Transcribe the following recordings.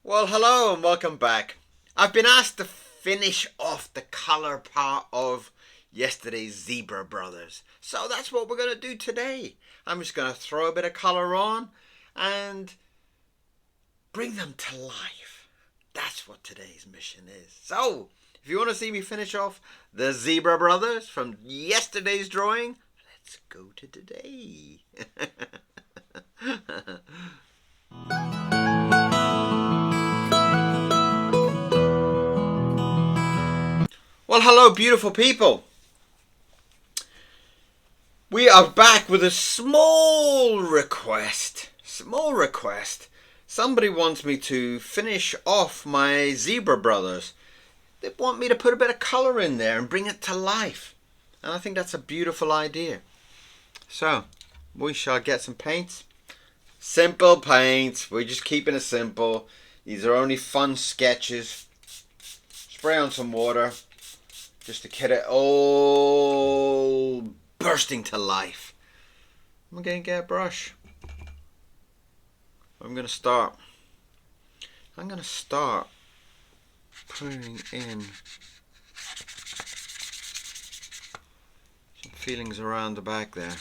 Well, hello and welcome back. I've been asked to finish off the colour part of yesterday's Zebra Brothers. So that's what we're going to do today. I'm just going to throw a bit of colour on and bring them to life. That's what today's mission is. So, if you want to see me finish off the Zebra Brothers from yesterday's drawing, let's go to today. Well, hello, beautiful people. We are back with a small request. Somebody wants me to finish off my Zebra Brothers. They want me to put a bit of colour in there and bring it to life. And I think that's a beautiful idea. So, we shall get some paints. Simple paints. We're just keeping it simple. These are only fun sketches. Spray on some water. Just to get it all bursting to life. I'm going to get a brush. I'm going to start putting in some feelings around the back there.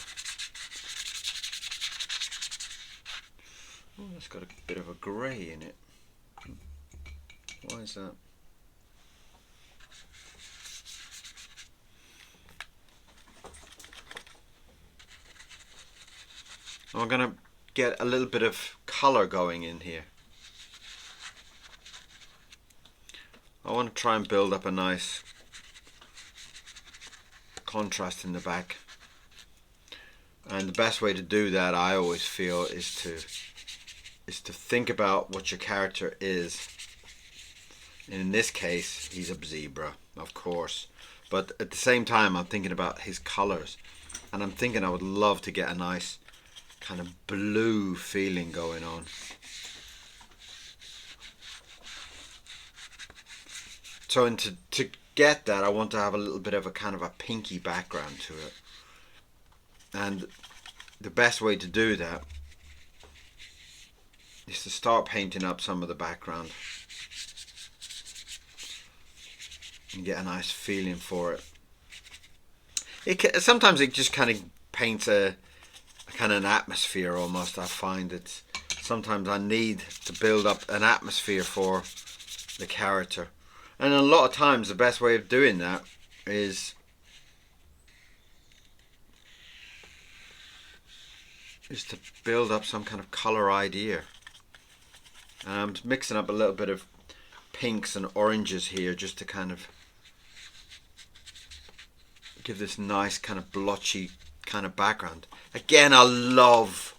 Oh, that's got a bit of a grey in it. Why is that? I'm going to get a little bit of colour going in here. I want to try and build up a nice contrast in the back. And the best way to do that, I always feel, is to think about what your character is. And in this case, he's a zebra, of course. But at the same time, I'm thinking about his colours. And I'm thinking I would love to get a nice kind of blue feeling going on. So to get that, I want to have a little bit of a kind of a pinky background to it. And the best way to do that is to start painting up some of the background and get a nice feeling for it. Sometimes it just kind of paints a kind of an atmosphere almost. I find it sometimes I need to build up an atmosphere for the character, and a lot of times the best way of doing that is to build up some kind of colour idea. And I'm mixing up a little bit of pinks and oranges here just to kind of give this nice kind of blotchy kind of background. Again, I love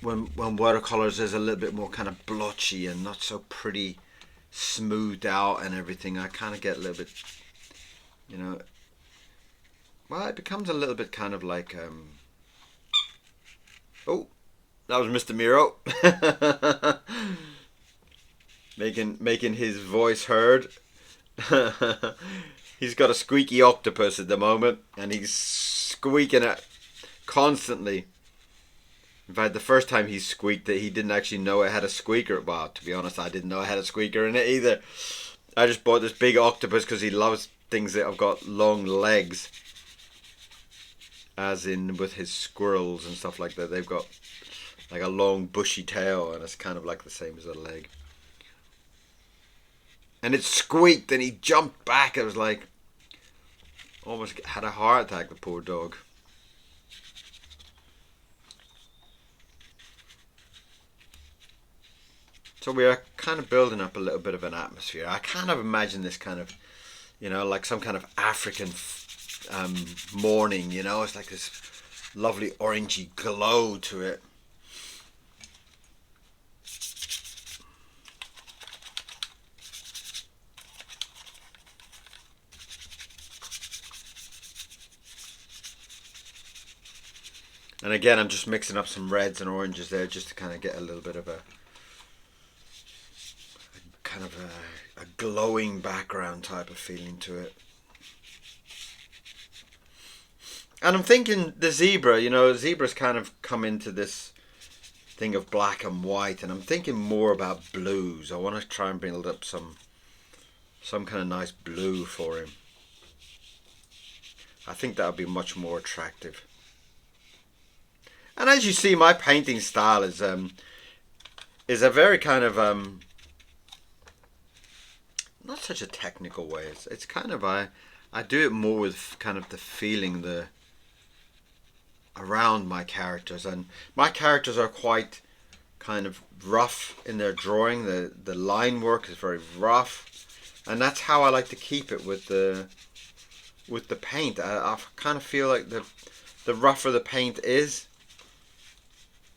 when watercolors is a little bit more kind of blotchy and not so pretty, smoothed out and everything. I kind of get a little bit, well, it becomes a little bit kind of like oh, that was Mr. Miro making his voice heard. He's got a squeaky octopus at the moment, and he's squeaking it constantly. In fact, the first time he squeaked it, he didn't actually know it had a squeaker. Well, to be honest, I didn't know it had a squeaker in it either. I just bought this big octopus because he loves things that have got long legs. As in with his squirrels and stuff like that. They've got like a long bushy tail, and it's kind of like the same as a leg. And it squeaked and he jumped back. It was like almost had a heart attack, the poor dog. So we are kind of building up a little bit of an atmosphere. I kind of imagine this kind of, like some kind of African morning, it's like this lovely orangey glow to it. And again, I'm just mixing up some reds and oranges there just to kind of get a little bit of a glowing background type of feeling to it. And I'm thinking the zebra, zebras kind of come into this thing of black and white, and I'm thinking more about blues. I want to try and build up some kind of nice blue for him. I think that would be much more attractive. And as you see, my painting style is a very kind of not such a technical way. It's kind of I do it more with kind of the feeling around my characters, and my characters are quite kind of rough in their drawing. The line work is very rough, and that's how I like to keep it with the paint. I kind of feel like the rougher the paint is,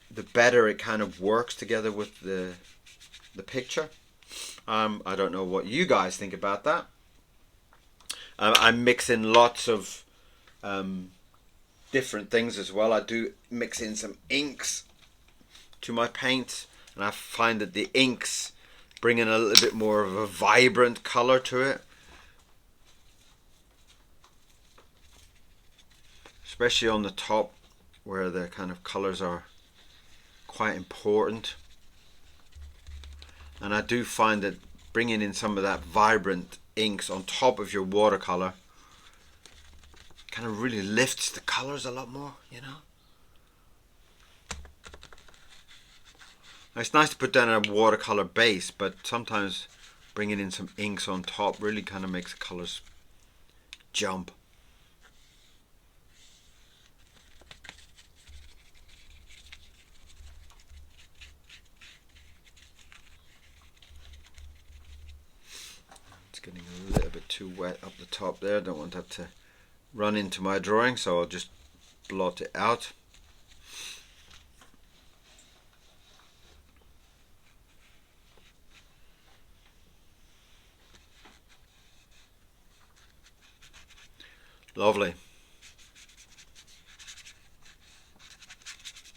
the better it kind of works together with the picture. I don't know what you guys think about that. I mix in lots of different things as well. I do mix in some inks to my paint, and I find that the inks bring in a little bit more of a vibrant color to it, especially on the top where the kind of colors are quite important. And I do find that bringing in some of that vibrant inks on top of your watercolor kind of really lifts the colors a lot more, you know. It's nice to put down a watercolor base, but sometimes bringing in some inks on top really kind of makes the colors jump. It's getting a little bit too wet up the top there. I don't want that to run into my drawing, so I'll just blot it out. Lovely.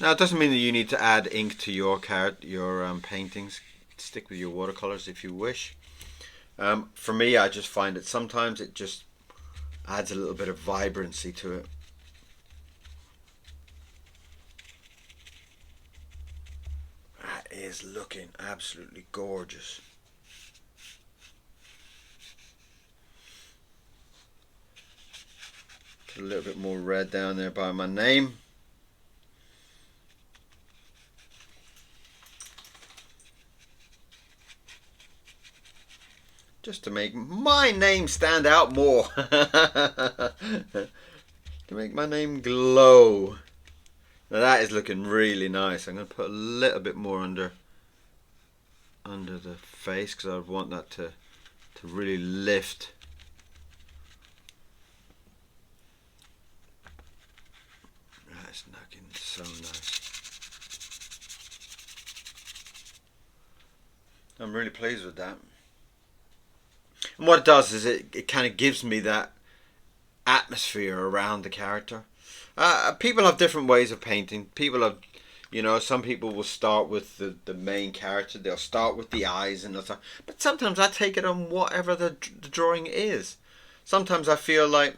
Now it doesn't mean that you need to add ink to your paintings. Stick with your watercolors if you wish. For me, I just find that sometimes it just adds a little bit of vibrancy to it. That is looking absolutely gorgeous. Put a little bit more red down there by my name. Just to make my name stand out more. To make my name glow. Now that is looking really nice. I'm going to put a little bit more under the face, because I want that to really lift. That's looking so nice. I'm really pleased with that. And what it does is it kind of gives me that atmosphere around the character. People have different ways of painting. People have, some people will start with the main character. They'll start with the eyes and stuff. But sometimes I take it on whatever the drawing is. Sometimes I feel like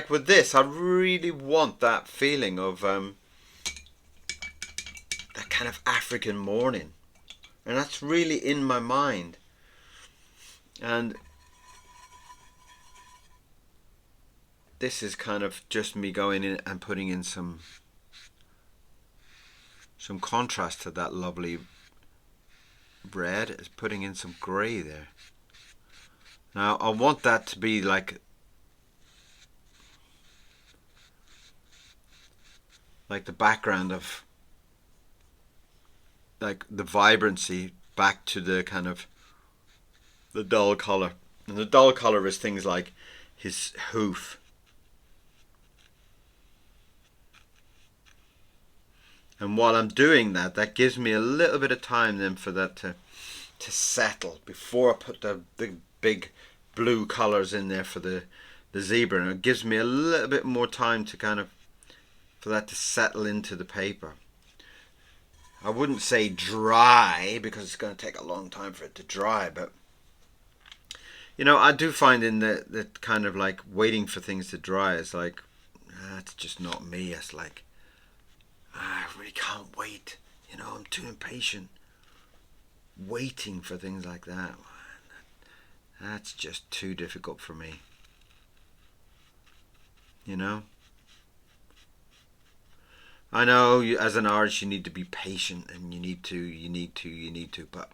with this, I really want that feeling of that kind of African morning. And that's really in my mind. And this is kind of just me going in and putting in some contrast to that lovely red. Is putting in some grey there. Now I want that to be like the background of like the vibrancy back to the kind of the dull colour. And the dull colour is things like his hoof. And while I'm doing that, that gives me a little bit of time then for that to settle before I put the big blue colours in there for the zebra. And it gives me a little bit more time to kind of for that to settle into the paper. I wouldn't say dry, because it's going to take a long time for it to dry, but I do find in the kind of like waiting for things to dry is like, it's just not me. It's like, I really can't wait, You know, I'm too impatient. Waiting for things like that. That's just too difficult for me. You know? I know as an artist you need to be patient and you need to, but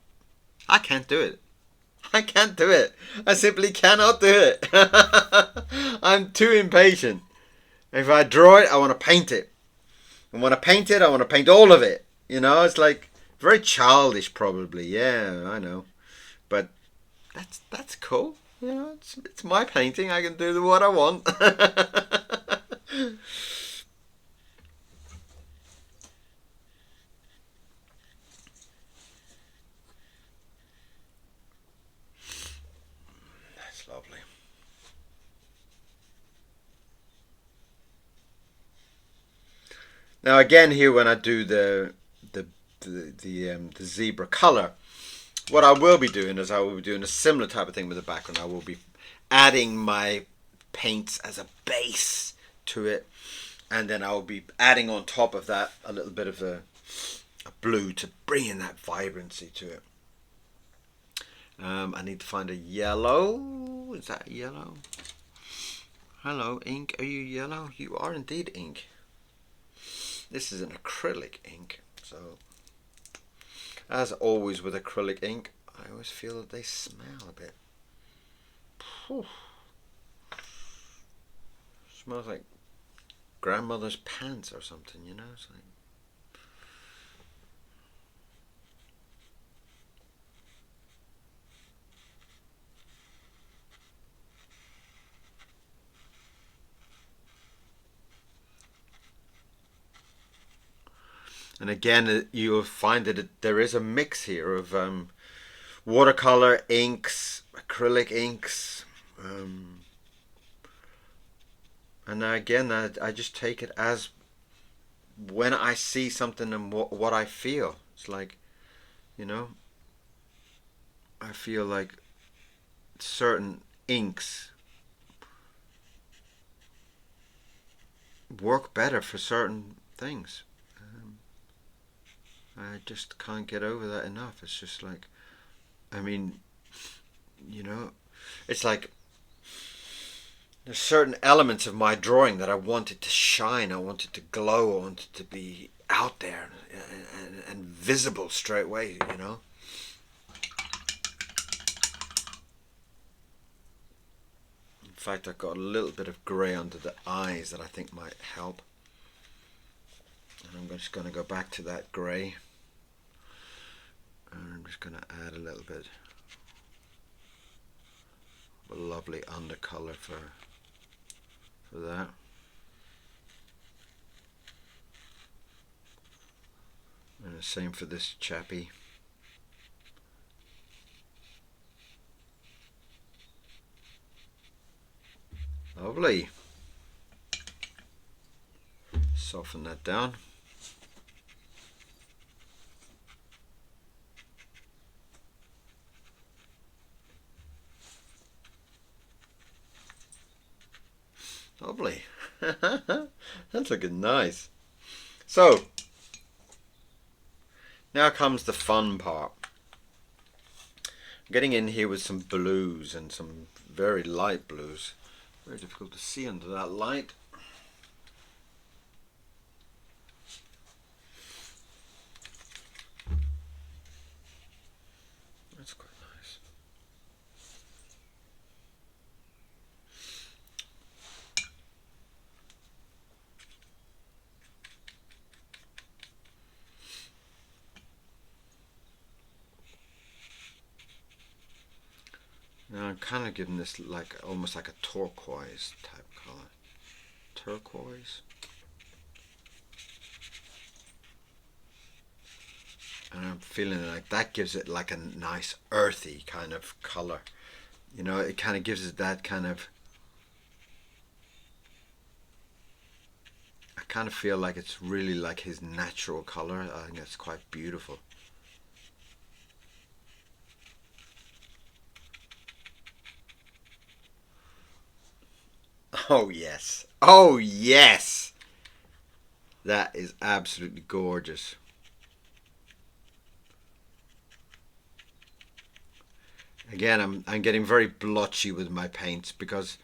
I can't do it. I can't do it. I simply cannot do it. I'm too impatient. If I draw it, I want to paint it. And when I paint it, I want to paint all of it. You know, it's like very childish probably. Yeah, I know. But that's cool. You know, it's my painting. I can do what I want. That's lovely. Now again here when I do the zebra color, what I will be doing is I will be doing a similar type of thing with the background. I will be adding my paints as a base to it, and then I will be adding on top of that a little bit of a blue to bring in that vibrancy to it. I need to find a yellow. Is that yellow? Hello, ink. Are you yellow? You are indeed ink. This is an acrylic ink, so as always with acrylic ink, I always feel that they smell a bit. Whew. Smells like grandmother's pants or something, you know? It's like... And again, you will find that there is a mix here of watercolor inks, acrylic inks, and again, I just take it as when I see something and what I feel. It's like, you know, I feel like certain inks work better for certain things. I just can't get over that enough. It's just like, I mean, you know, it's like there's certain elements of my drawing that I wanted to shine, I wanted to glow, I wanted to be out there and visible straight away, you know. In fact, I've got a little bit of grey under the eyes that I think might help. And I'm just going to go back to that grey. And I'm just going to add a little bit of a lovely undercolor for that. And the same for this chappy. Lovely. Soften that down. Lovely. That's looking nice. So, now comes the fun part. I'm getting in here with some blues and some very light blues. Very difficult to see under that light. That's quite nice. Now I'm kind of giving this like almost like a turquoise type color. Turquoise. And I'm feeling like that gives it like a nice earthy kind of color. You know, it kind of gives it that kind of... I kind of feel like it's really like his natural color. I think it's quite beautiful. Oh yes. Oh yes. That is absolutely gorgeous. Again, I'm getting very blotchy with my paints because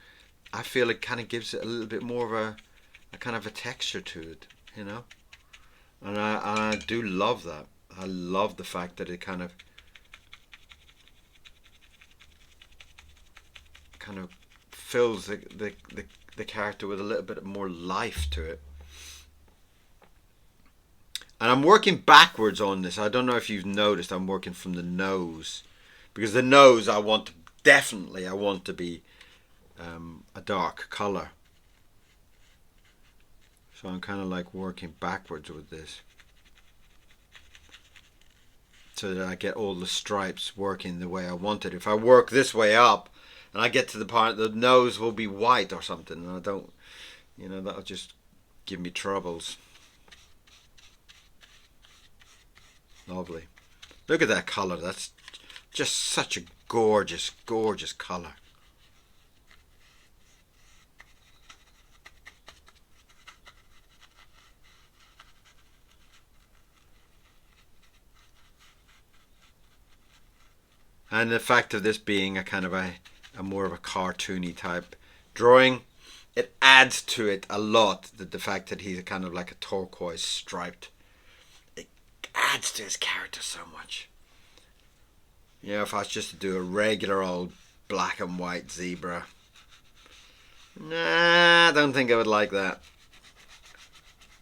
I feel it kind of gives it a little bit more of a kind of a texture to it, you know. And I do love that. I love the fact that it kind of fills the character with a little bit more life to it. And I'm working backwards on this. I don't know if you've noticed, I'm working from the nose, because the nose I want to be a dark color. So I'm kind of like working backwards with this, so that I get all the stripes working the way I want it. If I work this way up and I get to the part the nose will be white or something, and I don't, that'll just give me troubles. Lovely. Look at that color. That's just such a gorgeous, gorgeous color. And the fact of this being a kind of a more of a cartoony type drawing, it adds to it a lot. The fact that he's a kind of like a turquoise striped, it adds to his character so much. If I was just to do a regular old black and white zebra, nah, I don't think I would like that.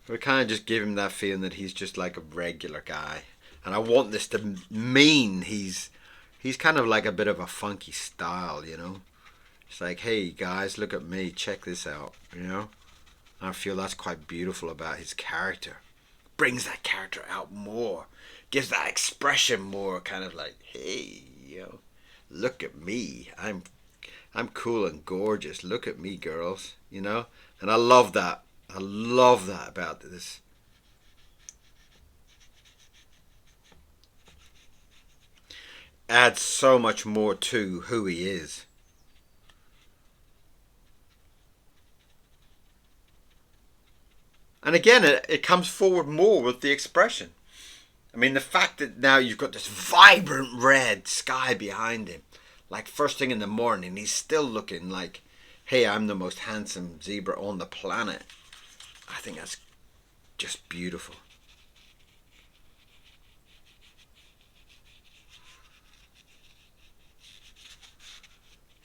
It would kind of just give him that feeling that he's just like a regular guy. And I want this to mean he's kind of like a bit of a funky style, It's like, hey guys, look at me, check this out, I feel that's quite beautiful about his character. Brings that character out more. Gives that expression more, kind of like, hey, look at me. I'm cool and gorgeous. Look at me, girls, And I love that. I love that about this. Adds so much more to who he is. And again, it comes forward more with the expression. I mean, the fact that now you've got this vibrant red sky behind him, like first thing in the morning, he's still looking like, hey, I'm the most handsome zebra on the planet. I think that's just beautiful.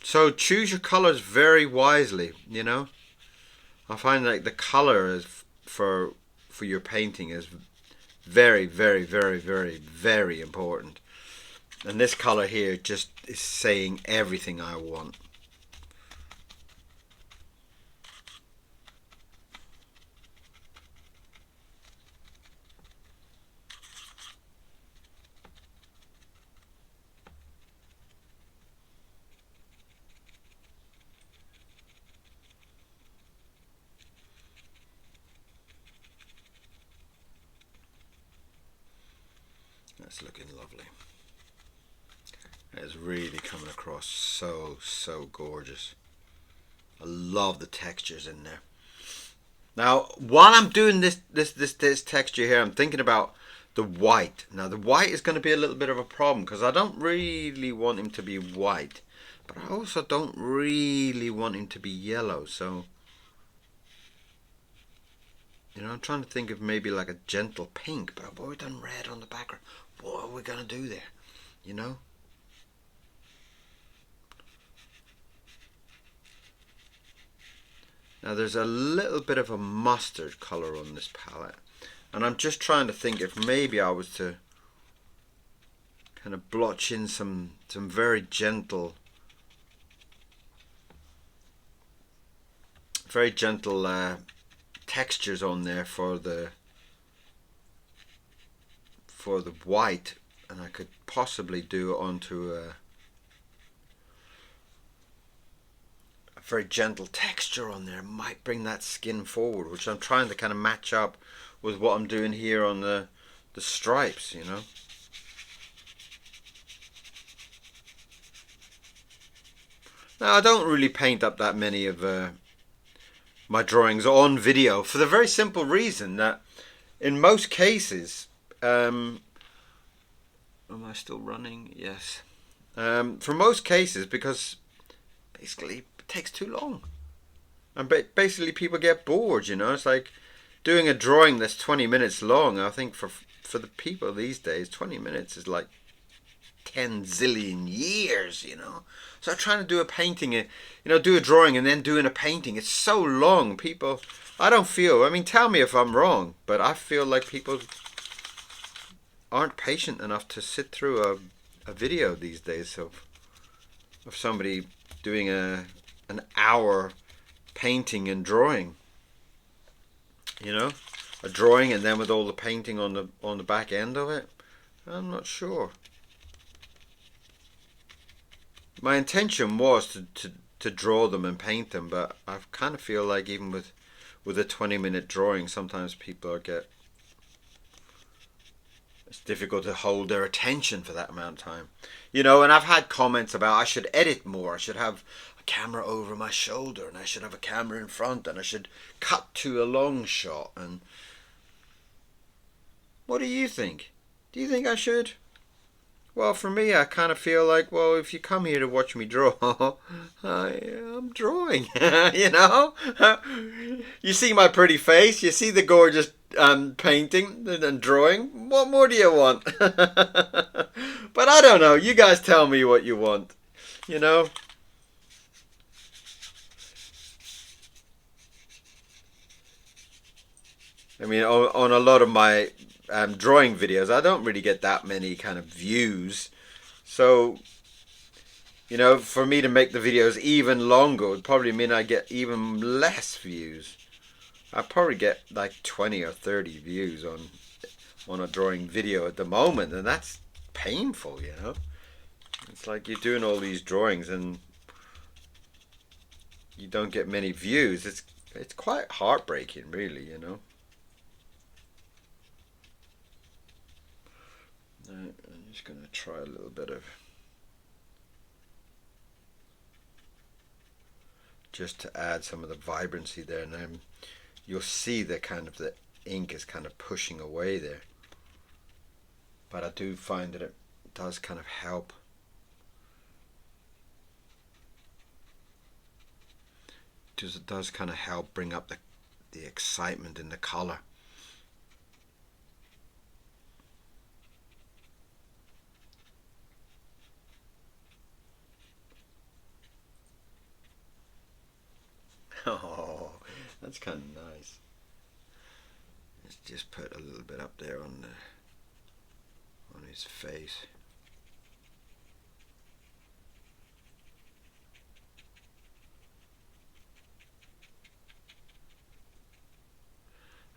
So choose your colors very wisely, I find like the color is for your painting is very, very, very, very, very important. And this color here just is saying everything I want. That's looking lovely. It's really coming across so gorgeous. I love the textures in there. Now, while I'm doing this texture here, I'm thinking about the white. Now, the white is going to be a little bit of a problem because I don't really want him to be white, but I also don't really want him to be yellow. So, I'm trying to think of maybe like a gentle pink, but I've already done red on the background. What are we going to do there? Now there's a little bit of a mustard color on this palette, and I'm just trying to think if maybe I was to kind of blotch in some very gentle textures on there for the white, and I could possibly do it onto a very gentle texture on there. Might bring that skin forward, which I'm trying to kind of match up with what I'm doing here on the stripes, Now I don't really paint up that many of my drawings on video for the very simple reason that in most cases, am I still running? Yes. for most cases, because basically it takes too long. And basically people get bored, you know. It's like doing a drawing that's 20 minutes long. I think for the people these days, 20 minutes is like 10 zillion years, you know. So trying to do a painting, you know, do a drawing and then doing a painting, it's so long. People, I don't feel, I mean, tell me if I'm wrong, but I feel like people aren't patient enough to sit through a video these days of somebody doing an hour painting and drawing, you know, a drawing and then with all the painting on the back end of it. I'm not sure. My intention was to draw them and paint them, but I kind of feel like even with a 20-minute drawing, sometimes people it's difficult to hold their attention for that amount of time, you know. And I've had comments about I should edit more, I should have a camera over my shoulder, and I should have a camera in front, and I should cut to a long shot. And what do you think? Do you think I should? Well, for me, I kind of feel like, well, if you come here to watch me draw, I'm drawing, you know? You see my pretty face, you see the gorgeous painting and drawing. What more do you want? But I don't know. You guys tell me what you want, you know? I mean, on a lot of my drawing videos, I don't really get that many kind of views. So, you know, for me to make the videos even longer would probably mean I get even less views. I probably get like 20 or 30 views on a drawing video at the moment, and that's painful, you know. It's like you're doing all these drawings and you don't get many views. It's quite heartbreaking, really, you know. I'm just going to try a little bit of, just to add some of the vibrancy there. And then you'll see that kind of the ink is kind of pushing away there. But I do find that it does kind of help. It does kind of help bring up the excitement in the color. Oh, that's kind of nice. Let's just put a little bit up there on his face.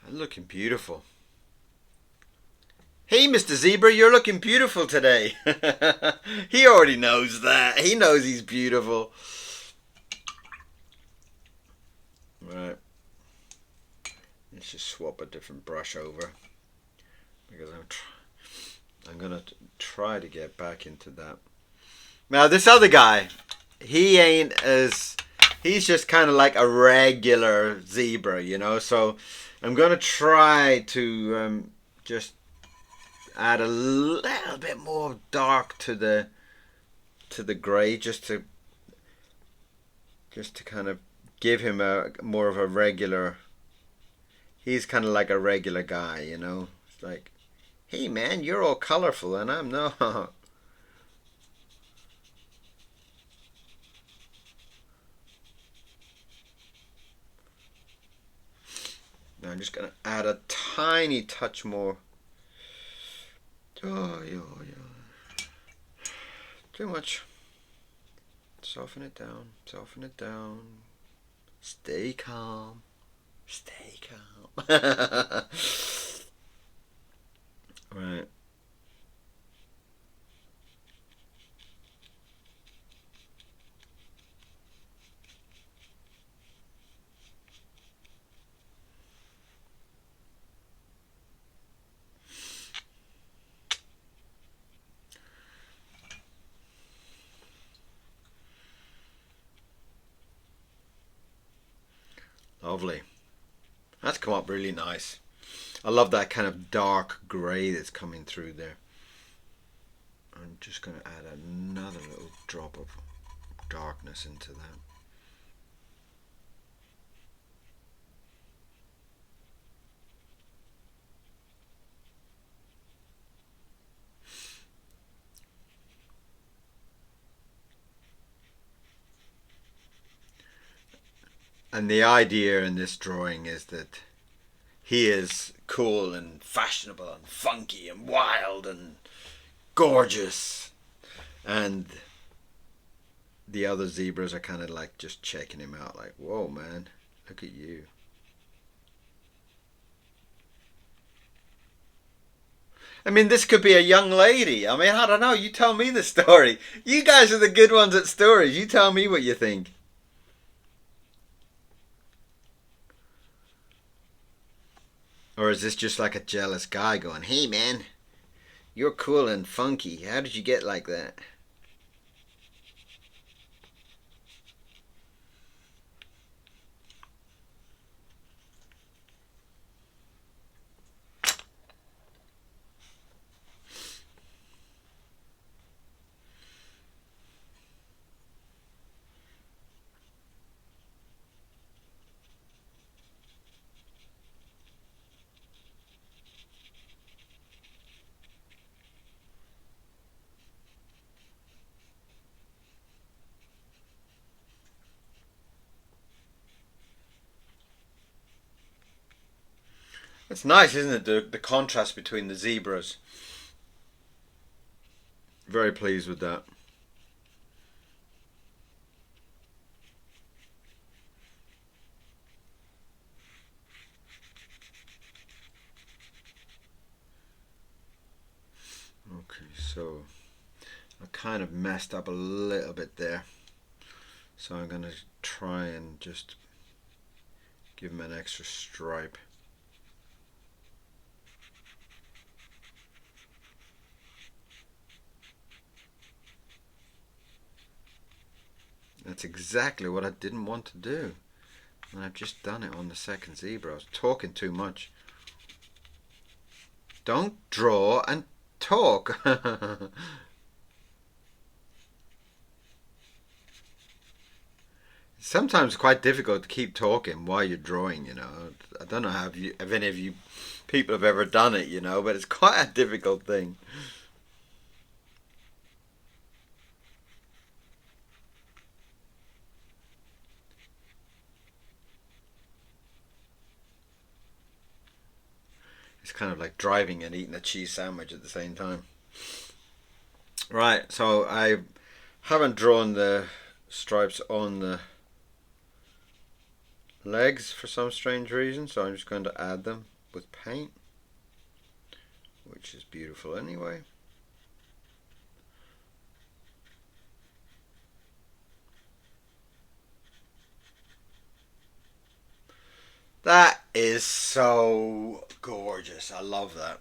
I'm looking beautiful. Hey, Mr. Zebra, you're looking beautiful today. He already knows that. He knows he's beautiful. Right. Let's just swap a different brush over, because I'm gonna try to get back into that. Now this other guy, he's just kind of like a regular zebra, you know. So I'm gonna try to just add a little bit more dark to the grey, just to kind of give him a more of a regular. He's kind of like a regular guy, you know. It's like, hey man, you're all colorful and I'm not. Now I'm just gonna add a tiny touch more. Oh yeah. Too much. Soften it down. Soften it down. Stay calm. Stay calm. Right. Lovely. That's come up really nice. I love that kind of dark grey that's coming through there. I'm just going to add another little drop of darkness into that. And the idea in this drawing is that he is cool and fashionable and funky and wild and gorgeous, and the other zebras are kind of like just checking him out, like, whoa man, look at you. I mean, this could be a young lady. I mean, I don't know, you tell me the story. You guys are the good ones at stories. You tell me what you think. Or is this just like a jealous guy going, hey man, you're cool and funky, how did you get like that? It's nice, isn't it, the contrast between the zebras. Very pleased with that. Okay, so I kind of messed up a little bit there. So I'm going to try and just give him an extra stripe. That's exactly what I didn't want to do. And I've just done it on the second zebra. I was talking too much. Don't draw and talk. Sometimes it's quite difficult to keep talking while you're drawing, you know. I don't know if any of you people have ever done it, you know, but it's quite a difficult thing. It's kind of like driving and eating a cheese sandwich at the same time. Right, so I haven't drawn the stripes on the legs for some strange reason, so I'm just going to add them with paint, which is beautiful anyway. That is so gorgeous. I love that.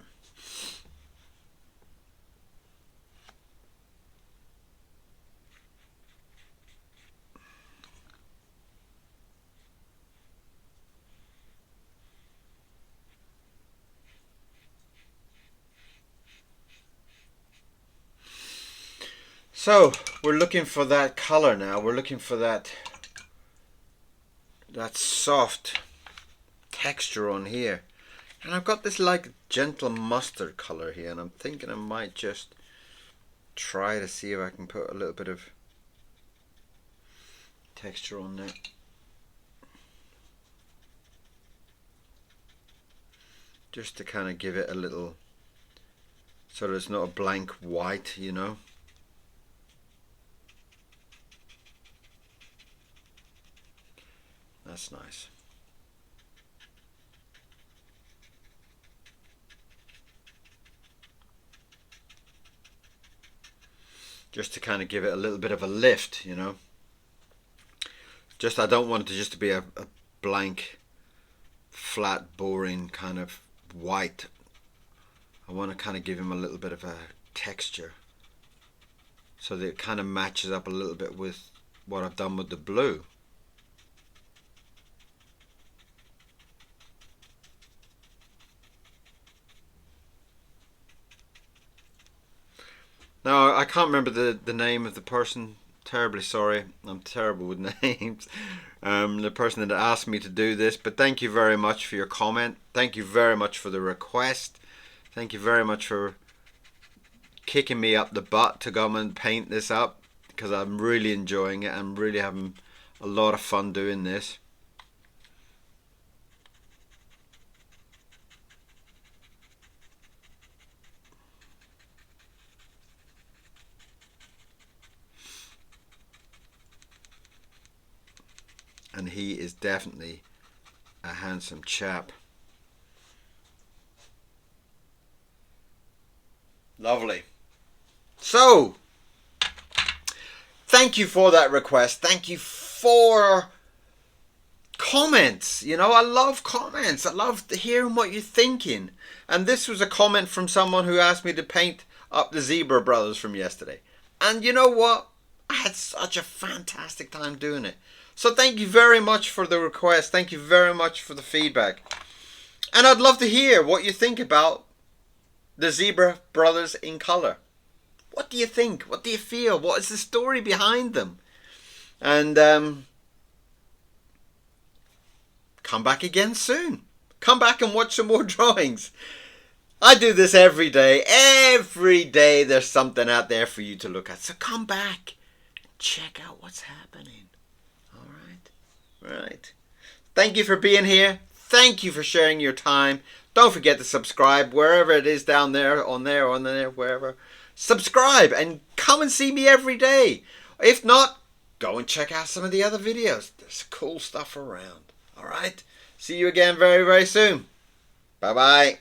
So we're looking for that color now. We're looking for that soft texture on here. And I've got this like gentle mustard color here, and I'm thinking I might just try to see if I can put a little bit of texture on that. Just to kind of give it a little, so that it's not a blank white, you know. That's nice. Just to kind of give it a little bit of a lift, you know. Just, I don't want it to just to be a blank, flat, boring kind of white. I want to kind of give him a little bit of a texture, so that it kind of matches up a little bit with what I've done with the blue. Now No, I can't remember the name of the person. Terribly sorry. I'm terrible with names. The person that asked me to do this. But thank you very much for your comment. Thank you very much for the request. Thank you very much for kicking me up the butt to come and paint this up, because I'm really enjoying it. I'm really having a lot of fun doing this. And he is definitely a handsome chap. Lovely. So, thank you for that request. Thank you for comments. You know, I love comments. I love hearing what you're thinking. And this was a comment from someone who asked me to paint up the Zabra brothers from yesterday. And you know what? I had such a fantastic time doing it. So thank you very much for the request. Thank you very much for the feedback. And I'd love to hear what you think about the Zabra brothers in colour. What do you think? What do you feel? What is the story behind them? And come back again soon. Come back and watch some more drawings. I do this every day. Every day there's something out there for you to look at. So come back and check out what's happening. Right. Thank you for being here. Thank you for sharing your time. Don't forget to subscribe wherever it is, down there, on there, wherever. Subscribe and come and see me every day. If not, go and check out some of the other videos. There's cool stuff around. All right. See you again very, very soon. Bye-bye.